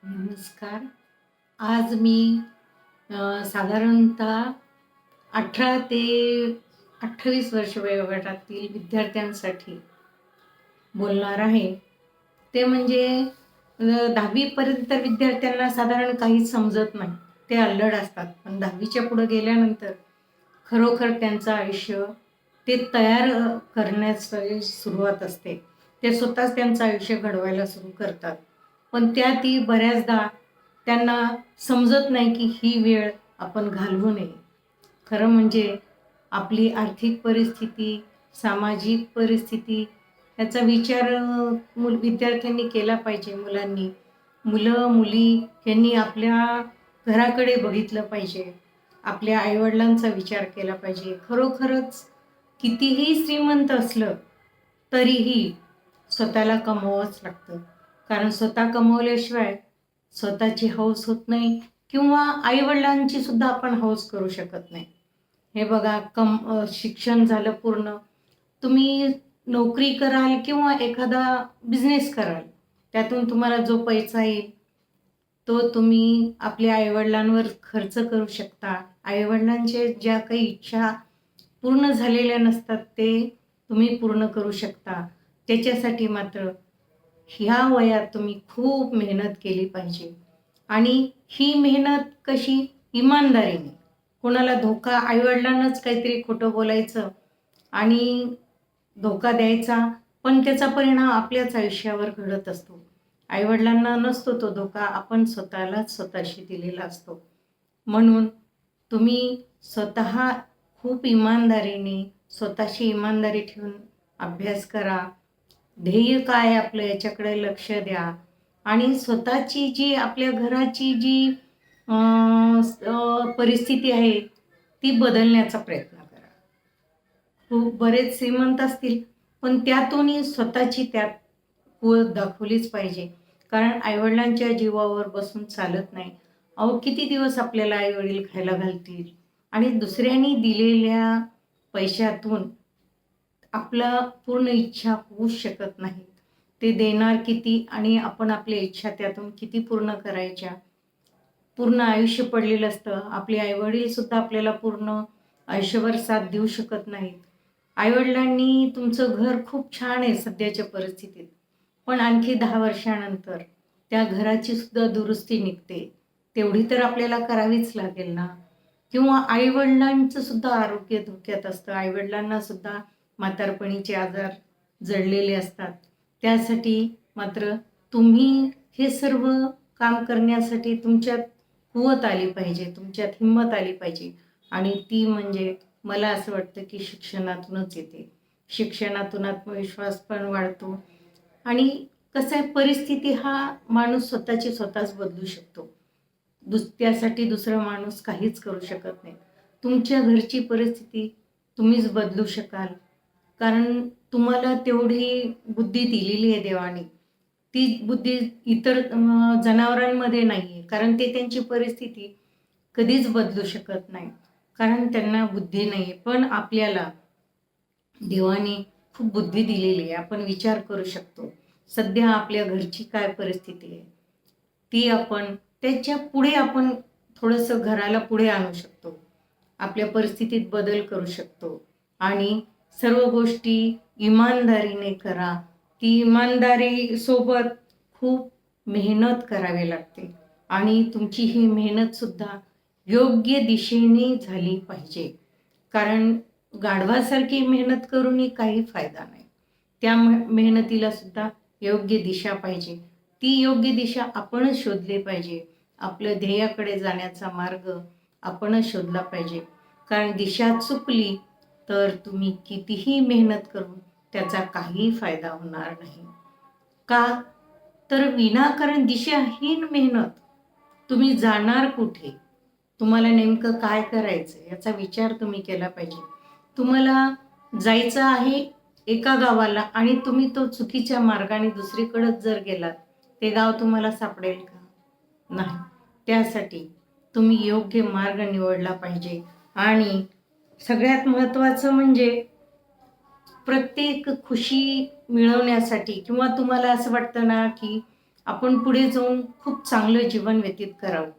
नमस्कार. आज मी साधारणतः 18 ते 28 वर्ष वयोगटातील विद्यार्थ्यांसाठी बोलणार आहे. ते म्हणजे 10वी पर्यंत विद्यार्थ्यांना साधारण काहीच समजत नाही. ते अल्लड असतात. पण 10वीच्या पुढे गेल्यानंतर खरोखर त्यांचं आयुष्य ते तयार करण्याची सुरुवात असते. ते स्वतःच त्यांचं आयुष्य घडवायला सुरू करतात. पण त्यातही बऱ्याचदा त्यांना समजत नाही की ही वेळ आपण घालवू नये. खरं म्हणजे आपली आर्थिक परिस्थिती, सामाजिक परिस्थिती याचा विचार विद्यार्थ्यांनी केला पाहिजे मुलांनी. मुलं-मुली यांनी आपल्या घराकडे बघितलं पाहिजे. आपल्या आई-वडिलांचा विचार केला पाहिजे. खरोखरच कितीही श्रीमंत असलं, तरीही स्वतःला कमवावंच लागतं. कारण स्वतः कमवल्याशिवाय स्वतःची हौस होत नाही किंवा आई-वडिलांची सुद्धा आपण हौस करू शकत नाही. हे बघा शिक्षण झालं पूर्ण. तुम्ही नोकरी कराल किंवा एखादा बिझनेस कराल. त्यातून तुम्हाला जो पैसा येईल, तो तुम्ही आपल्या आई-वडिलांवर खर्च करू शकता. आई-वडिलांच्या ज्या काही इच्छा पूर्ण झालेल्या नसतात, ते तुम्ही पूर्ण करू शकता. त्याच्यासाठी मात्र ह्या वयात तुम्ही खूप मेहनत केली पाहिजे आणि ही मेहनत कशी इमानदारीने. कोणाला धोका आई-वडिलांनाच काहीतरी खोटं बोलायचं आणि धोका द्यायचा, पण त्याचा परिणाम आपल्याच आयुष्यावर घडत असतो. आई-वडिलांना नसतो तो धोका, आपण स्वतःलाच स्वतःशी दिलेला असतो. म्हणून तुम्ही स्वतः खूप इमानदारीने, स्वतःशी इमानदारी ठेवून अभ्यास करा. ध्येय काय आहे आपलं याच्याकडे लक्ष द्या आणि स्वतःची जी आपल्या घराची जी परिस्थिती आहे, ती बदलण्याचा प्रयत्न करा. खूप बरेच श्रीमंत असतील, पण त्यातूनही स्वतःची त्यात कुवत दाखवलीच पाहिजे. कारण आई-वडिलांच्या जीवावर बसून चालत नाही. अहो, किती दिवस आपल्याला आई-वडील खायला घालतील आणि दुसऱ्यांनी दिलेल्या पैशातून आपला पूर्ण इच्छा होऊच शकत नाहीत. ते देणार किती आणि आपण आपल्या इच्छा त्यातून किती पूर्ण करायच्या. पूर्ण आयुष्य पडलेलं असतं. आपले आई-वडील सुद्धा आपल्याला पूर्ण आयुष्यभर साथ देऊ शकत नाहीत. आई-वडिलांनी तुमचं घर खूप छान आहे सध्याच्या परिस्थितीत. पण आणखी 10 वर्षानंतर त्या घराची सुद्धा दुरुस्ती निघते. तेवढी तर आपल्याला करावीच लागेल ना. किंवा आई-वडिलांचं सुद्धा आरोग्य धोक्यात असतं. आई-वडिलांना सुद्धा म्हातारपणीचे आजार जडलेले असतात. त्यासाठी मात्र तुम्ही हे सर्व काम करण्यासाठी तुमच्यात कुवत आली पाहिजे, तुमच्यात हिंमत आली पाहिजे आणि ती म्हणजे मला असं वाटतं की शिक्षणातूनच येते. शिक्षणातून आत्मविश्वास पण वाढतो आणि कसं आहे परिस्थिती हा माणूस स्वतःची स्वतःच बदलू शकतो. त्यासाठी दुसरा माणूस काहीच करू शकत नाही. तुमच्या घरची परिस्थिती तुम्हीच बदलू शकाल. कारण तुम्हाला तेवढी बुद्धी दिलेली आहे देवाने. ती बुद्धी इतर जनावरांमध्ये नाही आहे. कारण ते त्यांची परिस्थिती कधीच बदलू शकत नाही. कारण त्यांना बुद्धी नाही आहे. पण आपल्याला देवाने खूप बुद्धी दिलेली आहे. आपण विचार करू शकतो. सध्या आपल्या घरची काय परिस्थिती आहे, ती आपण त्याच्या पुढे आपण थोडंसं घराला पुढे आणू शकतो. आपल्या परिस्थितीत बदल करू शकतो आणि सर्व गोष्टी इमानदारीने करा. ती इमानदारी सोबत खूप मेहनत करावी लागते आणि तुमची ही मेहनतसुद्धा योग्य दिशेने झाली पाहिजे. कारण गाढवासारखी मेहनत करूनही काही फायदा नाही. त्या मेहनतीला सुद्धा योग्य दिशा पाहिजे. ती योग्य दिशा आपणच शोधली पाहिजे. आपल्या ध्येयाकडे जाण्याचा मार्ग आपणच शोधला पाहिजे. कारण दिशा चुकली तर तुम्ही कितीही मेहनत करून त्याचा काहीही फायदा होणार नाही. का? तर विनाकारण दिशाहीन मेहनत. तुम्ही जाणार कुठे? तुम्हाला नेमकं काय करायचं याचा विचार तुम्ही केला पाहिजे. तुम्हाला जायचं आहे एका गावाला आणि तुम्ही तो चुकीच्या मार्गाने दुसरीकडे जर गेलात, ते गाव तुम्हाला सापडेल का? नाही. त्यासाठी तुम्ही योग्य मार्ग निवडला पाहिजे आणि सगळ्यात महत्त्वाचं म्हणजे प्रत्येक खुशी मिळवण्यासाठी किंवा तुम्हाला असं वाटतं ना, की आपण पुढे जाऊन खूप चांगलं जीवन व्यतीत करावं.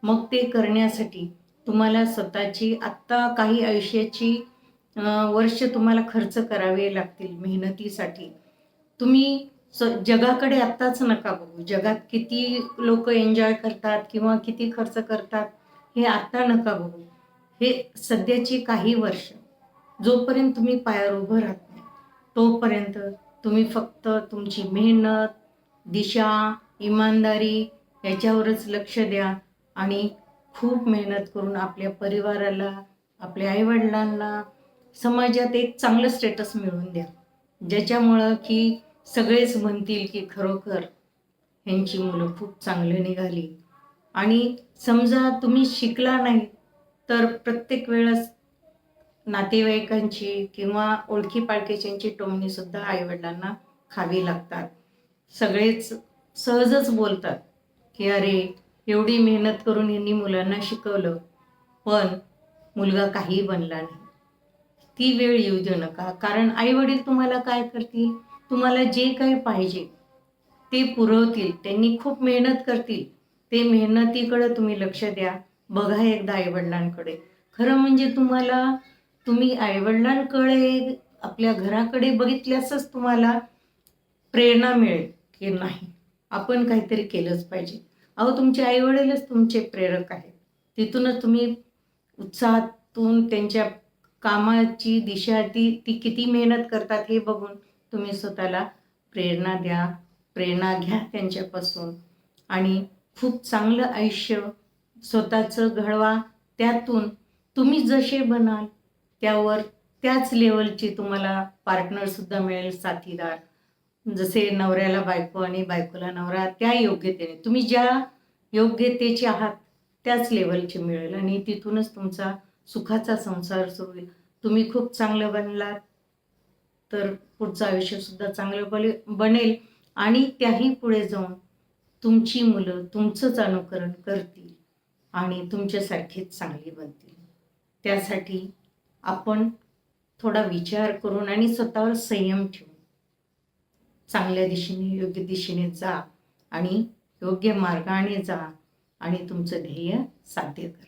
मग ते करण्यासाठी तुम्हाला स्वतःची आत्ता काही आयुष्याची वर्ष तुम्हाला खर्च करावे लागतील मेहनतीसाठी. तुम्ही जगाकडे आत्ताच नका बघू. जगात किती लोक एन्जॉय करतात किंवा किती खर्च करतात हे आत्ता नका बघू. हे सध्याची काही वर्ष जोपर्यंत तुम्ही पायावर उभं राहत नाही तोपर्यंत तुम्ही फक्त तुमची मेहनत, दिशा, इमानदारी याच्यावरच लक्ष द्या आणि खूप मेहनत करून आपल्या परिवाराला, आपल्या आईवडिलांना, समाजात एक चांगलं स्टेटस मिळवून द्या. ज्याच्यामुळं की सगळेच म्हणतील की खरोखर ह्यांची मुलं खूप चांगली निघाली. आणि समजा तुम्ही शिकला नाही तर प्रत्येक वेळेस नातेवाईकांची किंवा ओळखी पाळखीच्यांची टोमणी सुद्धा आईवडिलांना खावी लागतात. सगळेच सहजच बोलतात की अरे एवढी मेहनत करून यांनी मुलांना शिकवलं पण मुलगा काही बनला नाही. ती वेळ येऊ देऊ नका. कारण आई वडील तुम्हाला काय करतील, तुम्हाला जे काही पाहिजे ते पुरवतील. त्यांनी खूप मेहनत करतील. ते मेहनतीकडे तुम्ही लक्ष द्या. बघा एकदा आईवडिलांकडे. खरं म्हणजे तुम्ही आईवडिलांकडे, आपल्या घराकडे बघितल्यासच तुम्हाला प्रेरणा मिळेल की नाही आपण काहीतरी केलंच पाहिजे. अहो तुमचे आईवडीलच तुमचे प्रेरक आहेत. तिथूनच तुम्ही उत्साहातून त्यांच्या कामाची दिशा ती ती किती मेहनत करतात हे बघून तुम्ही स्वतःला प्रेरणा द्या, प्रेरणा घ्या त्यांच्यापासून आणि खूप चांगलं आयुष्य स्वतःचं घडवा. त्यातून तुम्ही जसे बनाल त्यावर त्याच लेवलची तुम्हाला पार्टनरसुद्धा मिळेल, साथीदार. जसे नवऱ्याला बायको आणि बायकोला नवरा, त्या योग्यतेने तुम्ही ज्या योग्यतेचे आहात त्याच लेवलचे मिळेल आणि तिथूनच तुमचा सुखाचा संसार सुरू होईल. तुम्ही खूप चांगलं बनलात तर पुढचं आयुष्यसुद्धा चांगलं बनेल आणि त्याही पुढे जाऊन तुमची मुलं तुमचंच अनुकरण करतील आणि तुमच्यासारखीच चांगली बनतील. त्यासाठी आपण थोडा विचार करून आणि स्वतःवर संयम ठेवून चांगल्या दिशेने, योग्य दिशेने जा आणि योग्य मार्गाने जा आणि तुमचं ध्येय साध्य करा.